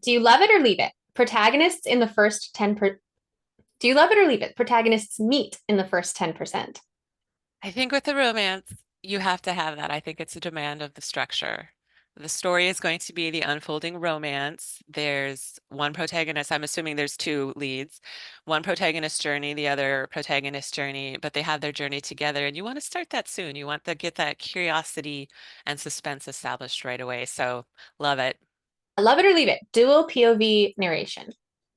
Do you love it or leave it? Protagonists in the first 10 per Do you love it or leave it? Protagonists meet in the first 10%. I think with the romance, you have to have that. I think it's a demand of the structure. The story is going to be the unfolding romance. There's one protagonist, I'm assuming there's two leads, one protagonist journey, the other protagonist journey, but they have their journey together. And you want to start that soon. You want to get that curiosity and suspense established right away. So love it. Love it or leave it? Dual POV narration.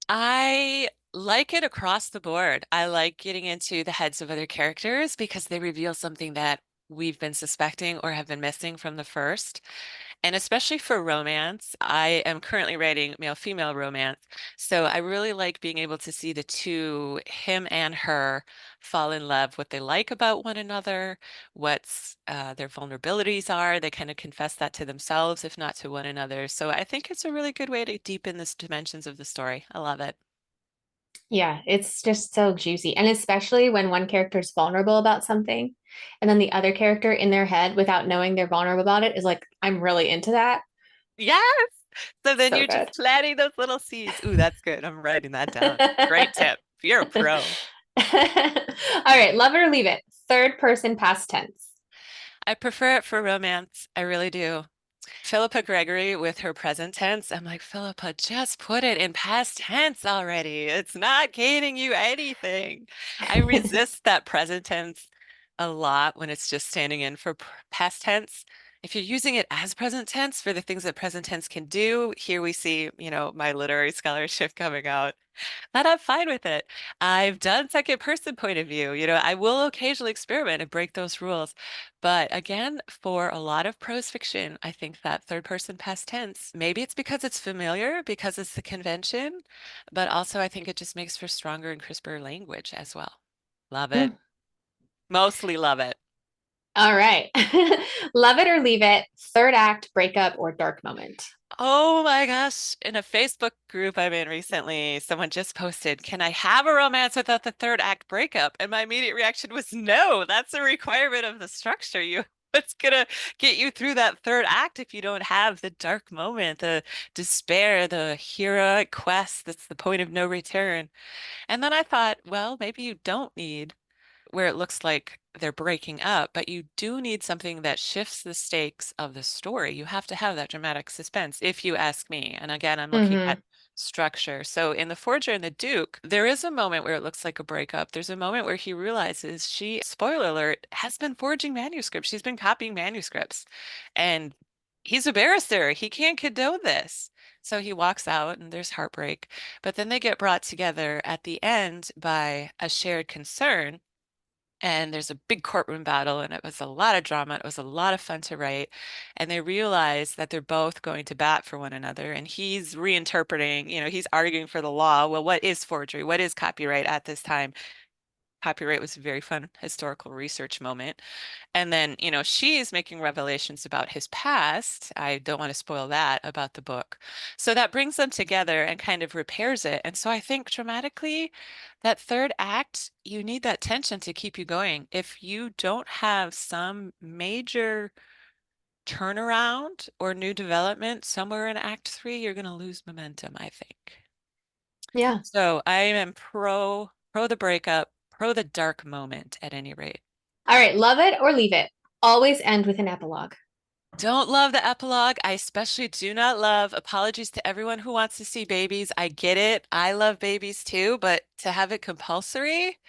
I like it across the board. I like getting into the heads of other characters because they reveal something that we've been suspecting or have been missing from the first. And especially for romance, I am currently writing male-female romance. So I really like being able to see the two, him and her, fall in love, what they like about one another, what's their vulnerabilities are. They kind of confess that to themselves, if not to one another. So I think it's a really good way to deepen the dimensions of the story. I love it. Yeah, it's just so juicy. And especially when one character is vulnerable about something, and then the other character in their head, without knowing they're vulnerable about it, is like, I'm really into that. Yes. So then So you're good. just planting those little seeds. Ooh, that's good. I'm writing that down. Great tip. You're a pro. All right, love it or leave it. Third person past tense. I prefer it for romance. I really do. Philippa Gregory with her present tense. I'm like, Philippa, just put it in past tense already. It's not gaining you anything. I resist that present tense a lot when it's just standing in for past tense. If you're using it as present tense for the things that present tense can do, here we see, my literary scholarship coming out. And I'm fine with it. I've done second person point of view. I will occasionally experiment and break those rules. But again, for a lot of prose fiction, I think that third person past tense, maybe it's because it's familiar, because it's the convention, but also I think it just makes for stronger and crisper language as well. Love it. Mm. Mostly love it. All right. Love it or leave it. Third act, breakup, or dark moment. Oh my gosh. In a Facebook group I'm in recently, someone just posted, "Can I have a romance without the third act breakup?" And my immediate reaction was no, that's a requirement of the structure. It's gonna get you through that third act if you don't have the dark moment, the despair, the heroic quest that's the point of no return. And then I thought, well, maybe you don't need where it looks like they're breaking up, but you do need something that shifts the stakes of the story. You have to have that dramatic suspense, if you ask me. And again, I'm looking at Mm-hmm. structure. So in The Forger and the Duke, there is a moment where it looks like a breakup. There's a moment where he realizes she, spoiler alert, has been forging manuscripts. She's been copying manuscripts. And he's a barrister. He can't condone this. So he walks out and there's heartbreak. But then they get brought together at the end by a shared concern, and there's a big courtroom battle, and it was a lot of drama. It was a lot of fun to write. And they realize that they're both going to bat for one another. And he's reinterpreting, he's arguing for the law. Well, what is forgery? What is copyright at this time? Copyright was a very fun historical research moment. And then, she's making revelations about his past. I don't want to spoil that about the book. So that brings them together and kind of repairs it. And so I think dramatically, that third act, you need that tension to keep you going. If you don't have some major turnaround or new development somewhere in Act Three, you're going to lose momentum, I think. Yeah. So I am pro the breakup, pro the dark moment at any rate. All right. Love it or leave it. Always end with an epilogue. Don't love the epilogue. I especially do not love apologies to everyone who wants to see babies. I get it. I love babies too, but to have it compulsory,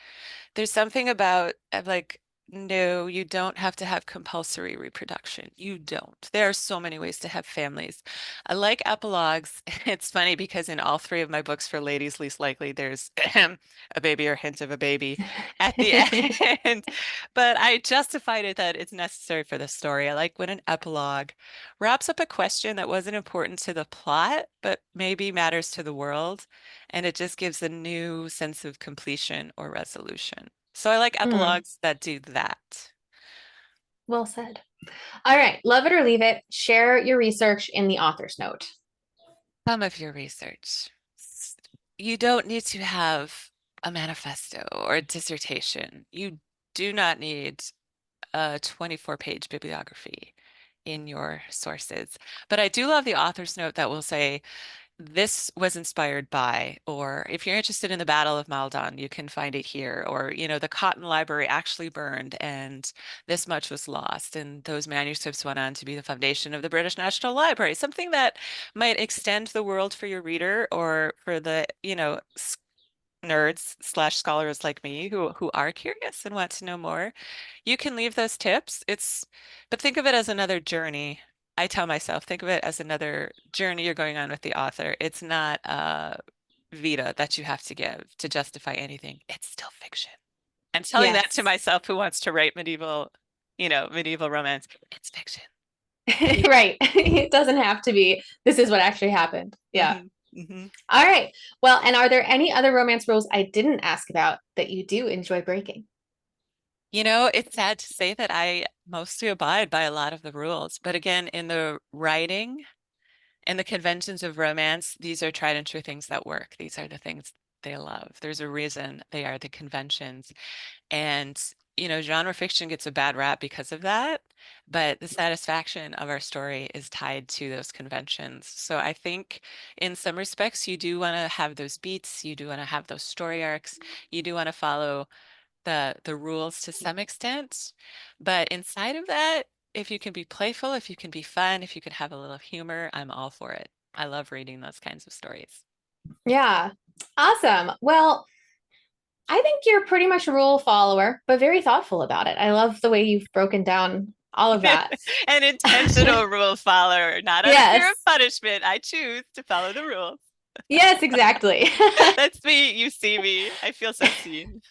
there's something about like, no, you don't have to have compulsory reproduction. You don't. There are so many ways to have families. I like epilogues. It's funny because in all three of my books for ladies least likely, there's a baby or hint of a baby at the end. But I justified it that it's necessary for the story. I like when an epilogue wraps up a question that wasn't important to the plot, but maybe matters to the world, and it just gives a new sense of completion or resolution. So I like Mm, epilogues that do that. well said. All right. Love it or leave it. Share your research in the author's note. Some of your research. You don't need to have a manifesto or a dissertation. You do not need a 24-page bibliography in your sources. But I do love the author's note that will say, this was inspired by, or if you're interested in the Battle of Maldon, you can find it here, or, the Cotton Library actually burned and this much was lost, and those manuscripts went on to be the foundation of the British National Library, something that might extend the world for your reader or for the, nerds slash scholars like me who are curious and want to know more. You can leave those tips. But think of it as another journey. I tell myself, think of it as another journey you're going on with the author. It's not a vita that you have to give to justify anything. It's still fiction. And telling that to Yes. myself who wants to write medieval romance, it's fiction. Right. It doesn't have to be, this is what actually happened. Yeah. Hmm. Hmm. All right. Well, and are there any other romance rules I didn't ask about that you do enjoy breaking? It's sad to say that I mostly abide by a lot of the rules, but again, in the writing, and the conventions of romance, these are tried and true things that work. These are the things they love. There's a reason they are the conventions. And, genre fiction gets a bad rap because of that, but the satisfaction of our story is tied to those conventions. So I think in some respects, you do want to have those beats, you do want to have those story arcs, you do want to follow the rules to some extent. But inside of that, if you can be playful, if you can be fun, if you can have a little humor, I'm all for it. I love reading those kinds of stories. Yeah. Awesome. Well, I think you're pretty much a rule follower, but very thoughtful about it. I love the way you've broken down all of that. An intentional rule follower, not out of fear of Yes. punishment. I choose to follow the rules. Yes, exactly. That's me. You see me. I feel so seen.